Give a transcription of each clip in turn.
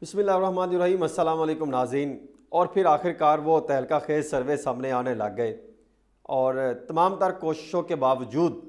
बिस्मिल्लाहिर्रहमानिर्रहीम। अस्सलाम वालेकुम नाज़रीन। और फिर आखिरकार वो तहलका खेज सर्वे सामने आने लग गए और तमाम तर कोशिशों के बावजूद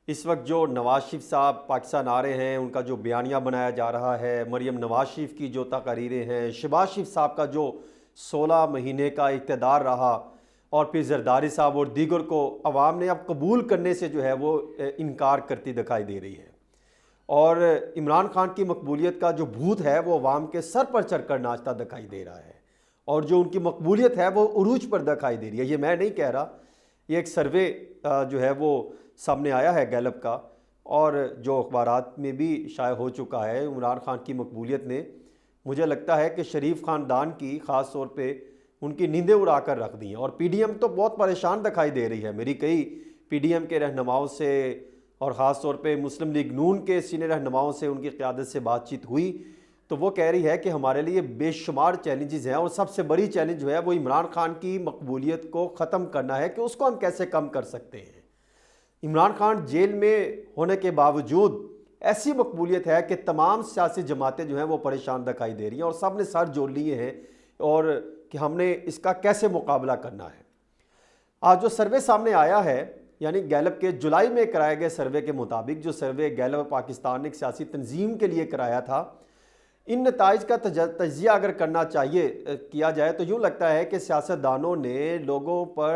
इस वक्त जो नवाज शरीफ साहब पाकिस्तान आ रहे हैं, उनका जो बयानिया बनाया जा रहा है, मरीम नवाज शरीफ की जो तकारीरें हैं, शहबाज शरीफ साहब का जो 16 महीने का इक़्तिदार रहा और फिर जरदारी साहब और दीगर को अवाम ने अब कबूल करने से जो है वो इनकार करती दिखाई दे रही है। और इमरान खान की मकबूलियत का जो भूत है वो अवाम के सर पर चढ़कर नाचता दिखाई दे रहा है और जो उनकी मकबूलियत है वो उरूज पर दिखाई दे रही है। ये मैं नहीं कह रहा, ये एक सर्वे जो है वो सामने आया है गैलप का और जो अखबारात में भी शाये हो चुका है। इमरान खान की मकबूलियत ने मुझे लगता है कि शरीफ ख़ानदान की ख़ास तौर पे उनकी नींदें उड़ा कर रख दी हैं और पीडीएम तो बहुत परेशान दिखाई दे रही है। मेरी कई पीडीएम के रहनुमाओं से और ख़ास तौर पे मुस्लिम लीग नून के सीनियर रहनुमाओं से उनकी क़यादत से बातचीत हुई तो वो कह रही है कि हमारे लिए बेशुमार चैलेंजेस हैं और सबसे बड़ी चैलेंज जो है वो इमरान खान की मकबूलियत को ख़त्म करना है कि उसको हम कैसे कम कर सकते हैं। इमरान खान जेल में होने के बावजूद ऐसी मकबूलियत है कि तमाम सियासी जमातें जो हैं वो परेशान दिखाई दे रही हैं और सब ने सर जोड़ लिए हैं और कि हमने इसका कैसे मुकाबला करना है। आज जो सर्वे सामने आया है, यानी गैलप के जुलाई में कराए गए सर्वे के मुताबिक, जो सर्वे गैलप पाकिस्तान ने एक सियासी तंजीम के लिए कराया था, इन नताइज का तजिया अगर करना चाहिए किया जाए तो यूँ लगता है कि सियासतदानों ने लोगों पर,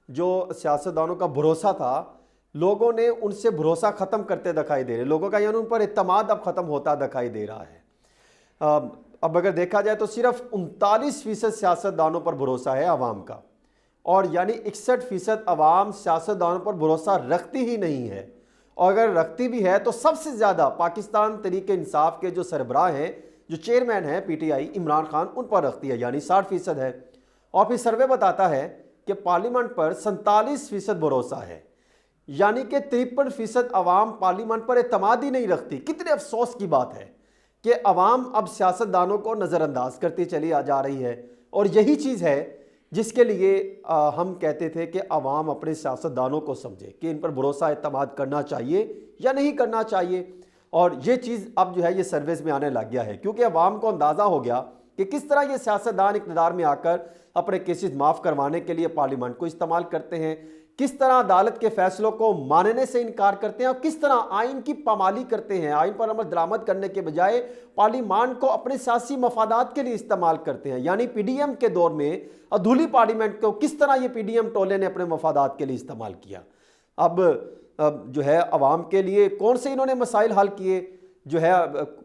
जो सियासतदानों का भरोसा था, लोगों ने उनसे भरोसा ख़त्म करते दिखाई दे रहे। लोगों का यानी उन पर इत्मीनान अब ख़त्म होता दिखाई दे रहा है। अब अगर देखा जाए तो सिर्फ 39% सियासतदानों पर भरोसा है आवाम का और यानी 61% अवाम सियासतदानों पर भरोसा रखती ही नहीं है और अगर रखती भी है तो सबसे ज़्यादा पाकिस्तान तहरीक इंसाफ के जो सरबराह हैं, जो चेयरमैन हैं पीटीआई इमरान खान, उन पर रखती है, यानी 60% है। और फिर सर्वे बताता है कि पार्लियामेंट पर 47% भरोसा है, यानी कि 53% अवाम पार्लियामेंट पर एतमाद ही नहीं रखती। कितने अफसोस की बात है कि अवाम अब सियासतदानों को नज़रअंदाज करती चली जा रही है और यही चीज़ है जिसके लिए हम कहते थे कि अवाम अपने सियासतदानों को समझे कि इन पर भरोसा एतमाद करना चाहिए या नहीं करना चाहिए। और ये चीज़ अब जो है ये सर्वेस में आने लग गया है क्योंकि अवाम को अंदाज़ा हो गया कि किस तरह ये सियासतदान इक़्तिदार में आकर अपने केसेस माफ़ करवाने के लिए पार्लियामेंट को इस्तेमाल करते हैं, किस तरह अदालत के फैसलों को मानने से इनकार करते हैं और किस तरह आइन की पामाली करते हैं, आइन पर अमल दरामद करने के बजाय पार्लियामान को अपने सियासी मफादात के लिए इस्तेमाल करते हैं। यानी पीडीएम के दौर में अधूरी पार्लियामेंट को किस तरह ये पीडीएम टोले ने अपने मफादात के लिए इस्तेमाल किया। अब जो है अवाम के लिए कौन से इन्होंने मसाइल हल किए, जो है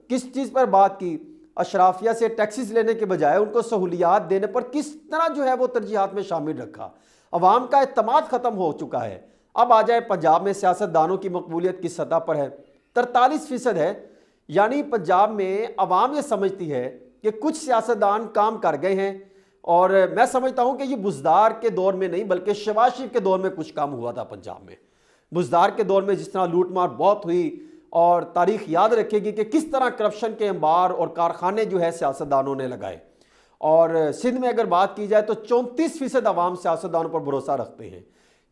किस चीज़ पर बात की, अशराफिया से टैक्सेस लेने के बजाय उनको सहूलियात देने पर किस तरह जो है वो तरजीहात में शामिल रखा। अवाम का एतमाद ख़त्म हो चुका है। अब आ जाए पंजाब में सियासतदानों की मकबूलियत किस सतह पर है, 43% है, यानी पंजाब में अवाम ये समझती है कि कुछ सियासतदान काम कर गए हैं और मैं समझता हूँ कि ये बुज़दार के दौर में नहीं बल्कि शहबाज शरीफ के दौर में कुछ काम हुआ था पंजाब में। बुज़दार के दौर में जिस तरह लूट मार बहुत हुई और तारीख याद रखेगी कि किस तरह करप्शन के अंबार और कारखाने जो है सियासतदानों ने लगाए। और सिंध में अगर बात की जाए तो 34% अवाम सियासतदानों पर भरोसा रखते हैं,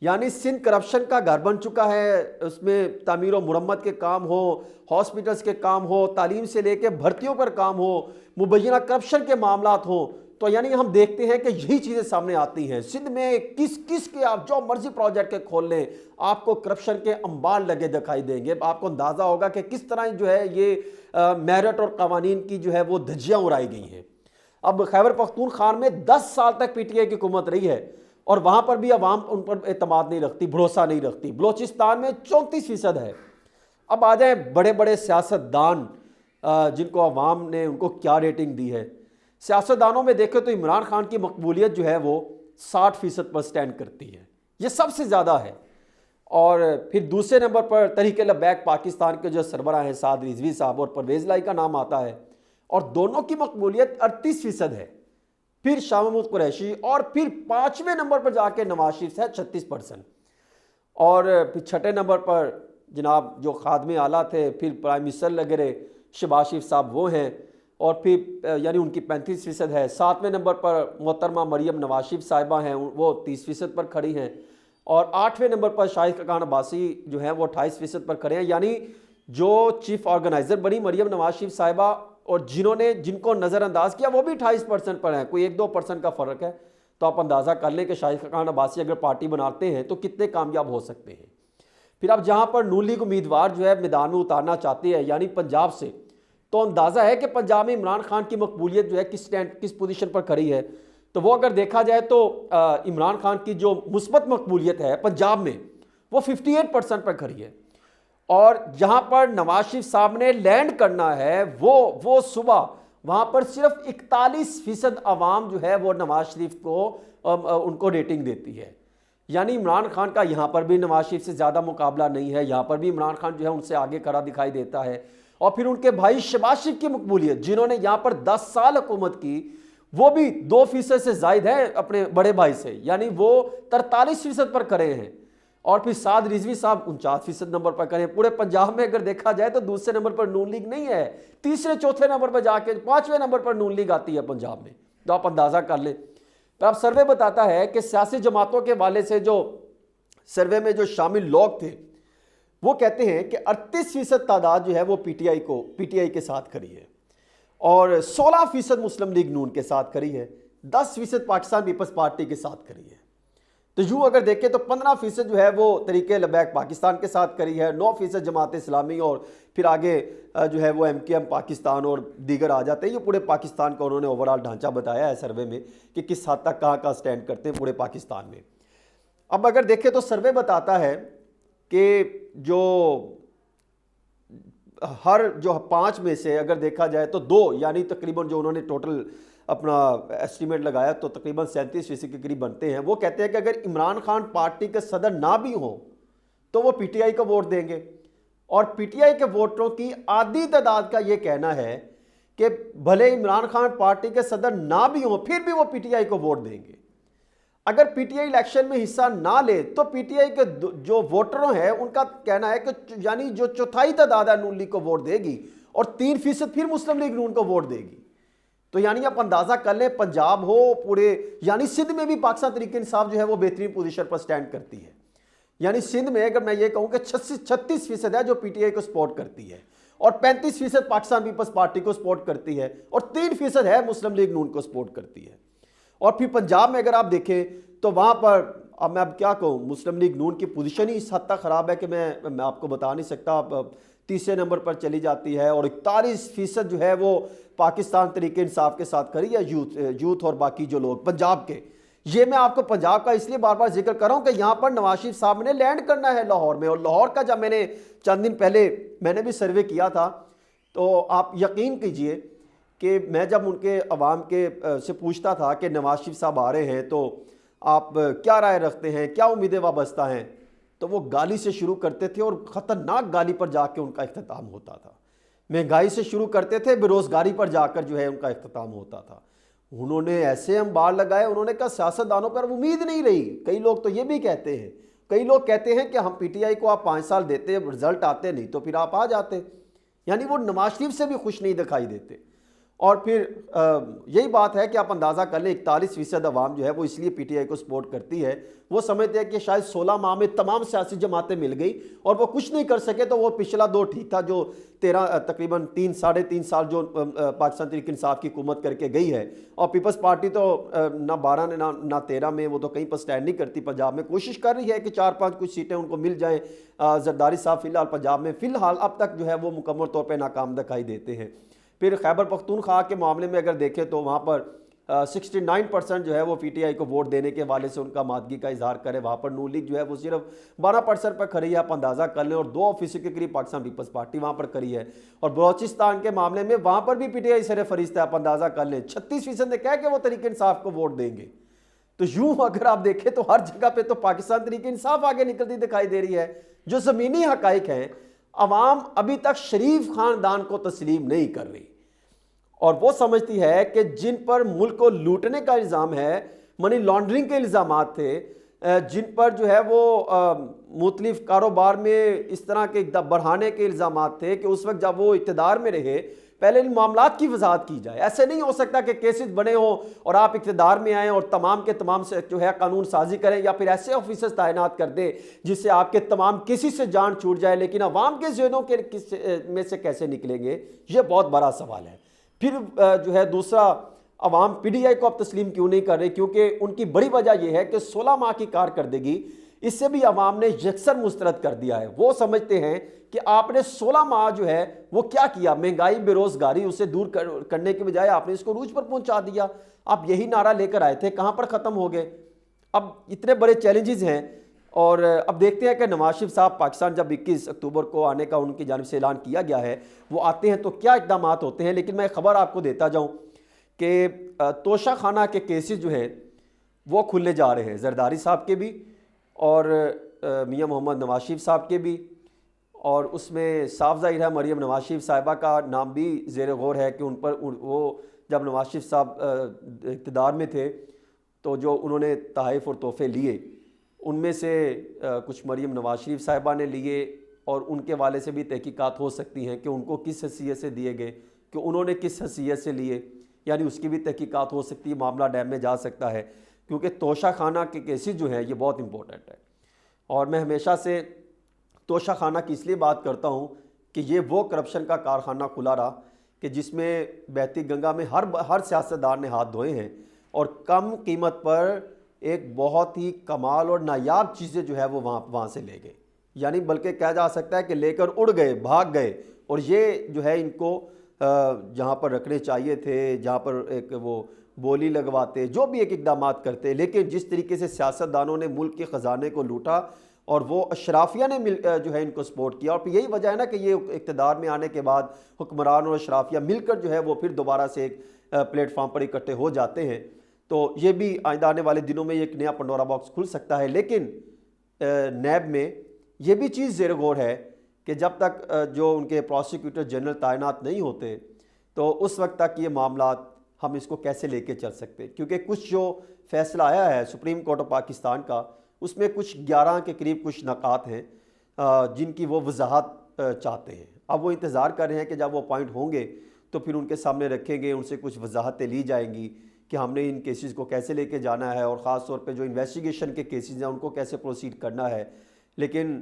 यानी सिंध करप्शन का घर बन चुका है। उसमें तामीर और मुरम्मत के काम हो, हॉस्पिटल्स के काम हो, तालीम से लेकर भर्तियों पर काम हो, मुबैना करप्शन के मामलात हो, तो यानी हम देखते हैं कि यही चीज़ें सामने आती हैं। सिंध में किस किस के आप जो मर्जी प्रोजेक्ट के खोल लें आपको करप्शन के अंबार लगे दिखाई देंगे। आपको अंदाज़ा होगा कि किस तरह जो है ये मेरिट और कवानीन की जो है वो धज्जियाँ उड़ाई गई हैं। अब खैबर पख्तूनख्वा में 10 साल तक पीटीआई की हुकूमत रही है और वहाँ पर भी अवाम उन पर एतमाद नहीं रखती, भरोसा नहीं रखती। बलोचिस्तान में 34% है। अब आ जाए बड़े बड़े सियासतदान जिनको अवाम ने उनको क्या रेटिंग दी है। सियासतदानों में देखें तो इमरान खान की मकबूलियत जो है वो 60% पर स्टैंड करती है, ये सबसे ज़्यादा है। और फिर दूसरे नंबर पर तहरीक लब्बैक पाकिस्तान के जो सरबराह हैं साद रिजवी साहब और परवेज़ लाई का नाम आता है और दोनों की मकबूलियत 38% है। फिर शाह महमूद कुरैशी और फिर 5वें नंबर पर जाके नवाज शरीफ है 36%। और फिर 6ठे नंबर पर जनाब जो खादमे आला थे, फिर प्राइम मिनिस्टर वगैरह शहबाज शरीफ साहब वो हैं और फिर यानी उनकी 35% है। 7वें नंबर पर मोहतरमा मरीम नवाज शरीफ साहिबा हैं, वो 30% पर खड़ी हैं और 8वें नंबर पर शाहिद खान अब्बासी जो हैं वो 28% पर खड़े हैं। यानी जो चीफ ऑर्गेनाइज़र बनी मरीम नवाज शरीफ साहिबा और जिनको नज़रअंदाज किया वो भी 28% पर है, कोई 1-2% का फ़र्क है। तो आप अंदाज़ा कर लें कि शाहिद खान अब्बासी अगर पार्टी बनाते हैं तो कितने कामयाब हो सकते हैं। फिर अब जहाँ पर नून लीग उम्मीदवार जो है मैदान में उतारना चाहते हैं यानी पंजाब से, तो अंदाज़ा है कि पंजाब में इमरान खान की मकबूलियत जो है किस पोजीशन पर खड़ी है। तो वो अगर देखा जाए तो इमरान खान की जो मुस्बत मकबूलियत है पंजाब में वो 58% पर खड़ी है। और जहाँ पर नवाज शरीफ साहब ने लैंड करना है वो सुबह वहाँ पर सिर्फ 41% आवाम जो है वो नवाज शरीफ को उनको रेटिंग देती है। यानी इमरान खान का यहाँ पर भी नवाज शरीफ से ज़्यादा मुकाबला नहीं है, यहाँ पर भी इमरान खान जो है उनसे आगे खड़ा दिखाई देता है। और फिर उनके भाई शहबाज शरीफ की मकबूलियत जिन्होंने यहाँ पर 10 साल हुकूमत की वो भी 2% से जायद है अपने बड़े भाई से, यानी वो 43% पर खड़े हैं। और फिर साद रिजवी साहब 49% नंबर पर करें। पूरे पंजाब में अगर देखा जाए तो दूसरे नंबर पर नून लीग नहीं है, तीसरे चौथे नंबर पर जाके 5वें नंबर पर नून लीग आती है पंजाब में। तो आप अंदाज़ा कर लें। तो अब सर्वे बताता है कि सियासी जमातों के वाले से जो सर्वे में जो शामिल लोग थे वो कहते हैं कि 38% तादाद जो है वो पीटीआई के साथ खड़ी है और 16% मुस्लिम लीग नून के साथ खड़ी है, 10% पाकिस्तान पीपल्स पार्टी के साथ खड़ी है। तो यूँ अगर देखें तो 15% जो है वो तरीके लबैक पाकिस्तान के साथ करी है, 9% जमात इस्लामी और फिर आगे जो है वो MKM पाकिस्तान और दीगर आ जाते हैं। ये पूरे पाकिस्तान का उन्होंने ओवरऑल ढांचा बताया है सर्वे में कि किस हद तक कहाँ स्टैंड करते हैं पूरे पाकिस्तान में। अब अगर देखें तो सर्वे बताता है कि जो हर जो 5 में से अगर देखा जाए तो 2 यानी तकरीबन जो उन्होंने टोटल अपना एस्टीमेट लगाया तो तकरीबन 37% के करीब बनते हैं। वो कहते हैं कि अगर इमरान खान पार्टी के सदर ना भी हो तो वो पीटीआई को वोट देंगे। और पीटीआई के वोटरों की आधी तादाद का ये कहना है कि भले इमरान खान पार्टी के सदर ना भी हो फिर भी वो पीटीआई को वोट देंगे। अगर पीटीआई इलेक्शन में हिस्सा ना ले तो पीटीआई के जो वोटरों हैं उनका कहना है कि यानी जो चौथाई तादाद है नून लीग को वोट देगी और 3% फिर मुस्लिम लीग नून को वोट देगी। तो यानी आप अंदाजा कर लें पंजाब हो पूरे यानी सिंध में भी पाकिस्तान तहरीक इंसाफ जो है वो बेहतरीन पोजीशन पर स्टैंड करती है। यानी सिंध में अगर मैं ये कहूँ कि 36% है जो पीटीआई को सपोर्ट करती है और 35% पाकिस्तान पीपल्स पार्टी को सपोर्ट करती है और 3% है मुस्लिम लीग नून को सपोर्ट करती है। और फिर पंजाब में अगर आप देखें तो वहाँ पर अब मैं क्या कहूँ मुस्लिम लीग नून की पोजीशन ही इस हद तक ख़राब है कि मैं आपको बता नहीं सकता। अब तीसरे नंबर पर चली जाती है और 41% जो है वो पाकिस्तान तरीके इंसाफ के साथ खड़ी है यूथ और बाकी जो लोग पंजाब के। ये मैं आपको पंजाब का इसलिए बार बार जिक्र कर रहा हूँ कि यहाँ पर नवाज शरीफ साहब ने लैंड करना है लाहौर में। और लाहौर का जब मैंने चंद दिन पहले मैंने भी सर्वे किया था तो आप यकीन कीजिए कि मैं जब उनके अवाम के से पूछता था कि नवाज शरीफ साहब आ रहे हैं तो आप क्या राय रखते हैं, क्या उम्मीदें वाबस्ता हैं, तो वो गाली से शुरू करते थे और ख़तरनाक गाली पर जाके उनका इख्तिताम होता था। महंगाई से शुरू करते थे, बेरोज़गारी पर जाकर जो है उनका इख्तिताम होता था। उन्होंने ऐसे अंबार लगाए, उन्होंने कहा सियासतदानों पर उम्मीद नहीं रही। कई लोग तो ये भी कहते हैं, कई लोग कहते हैं कि हम पीटीआई को आप 5 साल देते, रिजल्ट आते नहीं तो फिर आप आ जाते। यानी वो नवाज शरीफ से भी खुश नहीं दिखाई देते। और फिर यही बात है कि आप अंदाज़ा कर लें 41% अवाम जो है वो इसलिए पीटीआई को सपोर्ट करती है। वो समझते हैं कि शायद 16 माह में तमाम सियासी जमातें मिल गई और वो कुछ नहीं कर सके तो वो पिछला दौर ठीक था जो 13 तकरीबन 3-3.5 साल जो पाकिस्तान तहरीक इंसाफ की हुकूमत करके गई है। और पीपल्स पार्टी तो ना 12 ने ना 13 में वो तो कहीं पर स्टैंड नहीं करती। पंजाब में कोशिश कर रही है कि 4-5 कुछ सीटें उनको मिल जाएँ। जरदारी साहब फ़िलहाल पंजाब में फ़िलहाल अब तक जो है वो मुकम्मल तौर पर नाकाम दिखाई देते हैं। फिर खैबर पख्तूनख्वा के मामले में अगर देखें तो वहाँ पर 69% जो है वो पीटीआई को वोट देने के हवाले से उनका मादगी का इजहार करे। वहाँ पर नून लीग जो है वो सिर्फ 12% पर खड़ी है, आप अंदाज़ा कर लें। और 2% के करीब पाकिस्तान पीपल्स पार्टी वहाँ पर खड़ी है। और बलोचिस्तान के मामले में वहाँ पर भी पीटीआई सर फरिश्त है, आप अंदाज़ा कर लें। 36% ने कहा कि वो तरीके इंसाफ को वोट देंगे। तो यूँ अगर आप देखें तो हर जगह पर तो पाकिस्तान तरीके इंसाफ आगे निकलती दिखाई दे रही है। जो ज़मीनी हक़ाइक़ हैं अवाम अभी तक शरीफ ख़ानदान को तस्लीम नहीं कर रही और वो समझती है कि जिन पर मुल्क को लूटने का इल्ज़ाम है, मनी लॉन्ड्रिंग के इल्ज़ाम थे, जिन पर जो है वो मुख्तलिफ कारोबार में इस तरह के बढ़ाने के इल्ज़ाम थे कि उस वक्त जब वो इक़्तिदार में रहे पहले इन मामलात की वजाहत की जाए। ऐसे नहीं हो सकता कि केसेस बने हों और आप इक़्तिदार में आएँ और तमाम के तमाम से जो है कानून साजी करें या फिर ऐसे ऑफिसर्स तैनात कर दें जिससे आपके तमाम किसी से जान छूट जाए, लेकिन अवाम के ज़हनों के में से कैसे निकलेंगे, ये बहुत बड़ा सवाल है। फिर जो है दूसरा, अवाम पीडीआई को अब तस्लीम क्यों नहीं कर रही, क्योंकि उनकी बड़ी वजह यह है कि 16 माह की कारकर्दगी इससे भी अवाम ने यकसर मुस्तरद कर दिया है। वो समझते हैं कि आपने 16 माह जो है वो क्या किया, महंगाई बेरोजगारी उसे दूर करने के बजाय आपने इसको रूज पर पहुंचा दिया। आप यही नारा लेकर आए थे, कहां पर ख़त्म हो गए। अब इतने बड़े चैलेंजेस हैं और अब देखते हैं कि नवाज शरीफ साहब पाकिस्तान जब 21 अक्टूबर को आने का उनकी जानिब से ऐलान किया गया है, वो आते हैं तो क्या इक़दाम होते हैं। लेकिन मैं खबर आपको देता जाऊँ कि तोशा खाना के केसेस जो हैं वो खुलने जा रहे हैं, जरदारी साहब के भी और मियां मोहम्मद नवाज शरीफ साहब के भी। और उसमें साफ ज़ाहिर है मरीम नवाज शरीफ साहिबा का नाम भी ज़ेर गौर है कि उन पर वो जब नवाज शरीफ साहब इक़्तिदार में थे तो जो उन्होंने तोहफ़े और तोहफ़े लिए उनमें से कुछ मरीम नवाज शरीफ साहिबा ने लिए और उनके वाले से भी तहकीकात हो सकती हैं कि उनको किस हैसियत से दिए गए, कि उन्होंने किस हैसियत से लिए, यानी उसकी भी तहकीकात हो सकती है, मामला डैम में जा सकता है। क्योंकि तोशा खाना के केसेस जो हैं ये बहुत इंपॉर्टेंट है। और मैं हमेशा से तोशा खाना की इसलिए बात करता हूँ कि ये वो करप्शन का कारखाना खुला रहा कि जिसमें बहती गंगा में हर सियासतदान ने हाथ धोए हैं और कम कीमत पर एक बहुत ही कमाल और नायाब चीज़ें जो है वो वहाँ से ले गए, यानी बल्कि कहा जा सकता है कि लेकर उड़ गए, भाग गए। और ये जो है इनको जहाँ पर रखने चाहिए थे, जहाँ पर एक वो बोली लगवाते, जो भी एक इकदाम करते, लेकिन जिस तरीके से सियासतदानों ने मुल्क के ख़जाने को लूटा और वो अशराफिया ने जो है इनको सपोर्ट किया। और यही वजह है ना कि ये इक़्तिदार में आने के बाद हुक्मरान और अशराफिया मिलकर जो है वो फिर दोबारा से एक प्लेटफॉर्म पर इकट्ठे हो जाते हैं। तो ये भी आइंदा आने वाले दिनों में एक नया पंडोरा बॉक्स खुल सकता है। लेकिन नैब में ये भी चीज़ ज़ेर गौर है कि जब तक जो उनके प्रोसिक्यूटर जनरल तैनात नहीं होते तो उस वक्त तक ये मामला हम इसको कैसे लेके चल सकते, क्योंकि कुछ जो फैसला आया है सुप्रीम कोर्ट ऑफ पाकिस्तान का उसमें कुछ 11 के करीब कुछ नकात हैं जिनकी वो वजाहत चाहते हैं। अब वो इंतज़ार कर रहे हैं कि जब वो पॉइंट होंगे तो फिर उनके सामने रखेंगे, उनसे कुछ वजाहतें ली जाएंगी कि हमने इन केसेस को कैसे लेके जाना है और ख़ास तौर पे जो इन्वेस्टिगेशन के केसेस हैं उनको कैसे प्रोसीड करना है। लेकिन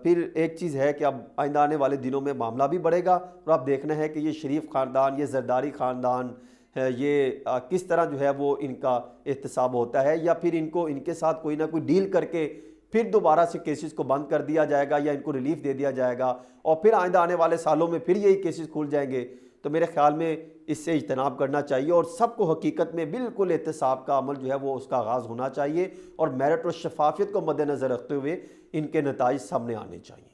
फिर एक चीज़ है कि अब आइंदा आने वाले दिनों में मामला भी बढ़ेगा और अब देखना है कि ये शरीफ ख़ानदान, ये जरदारी ख़ानदान, ये किस तरह जो है वो इनका एहतसाब होता है, या फिर इनको इनके साथ कोई ना कोई डील करके फिर दोबारा से केसेस को बंद कर दिया जाएगा या इनको रिलीफ दे दिया जाएगा और फिर आइंदा आने वाले सालों में फिर यही केसेस खुल जाएंगे। तो मेरे ख्याल में इससे इज्तनाब करना चाहिए और सबको हकीकत में बिल्कुल एहतसाब का अमल जो है वो उसका आगाज़ होना चाहिए और मेरिट और शफाफियत को मद्देनज़र रखते हुए इनके नताइज सामने आने चाहिए।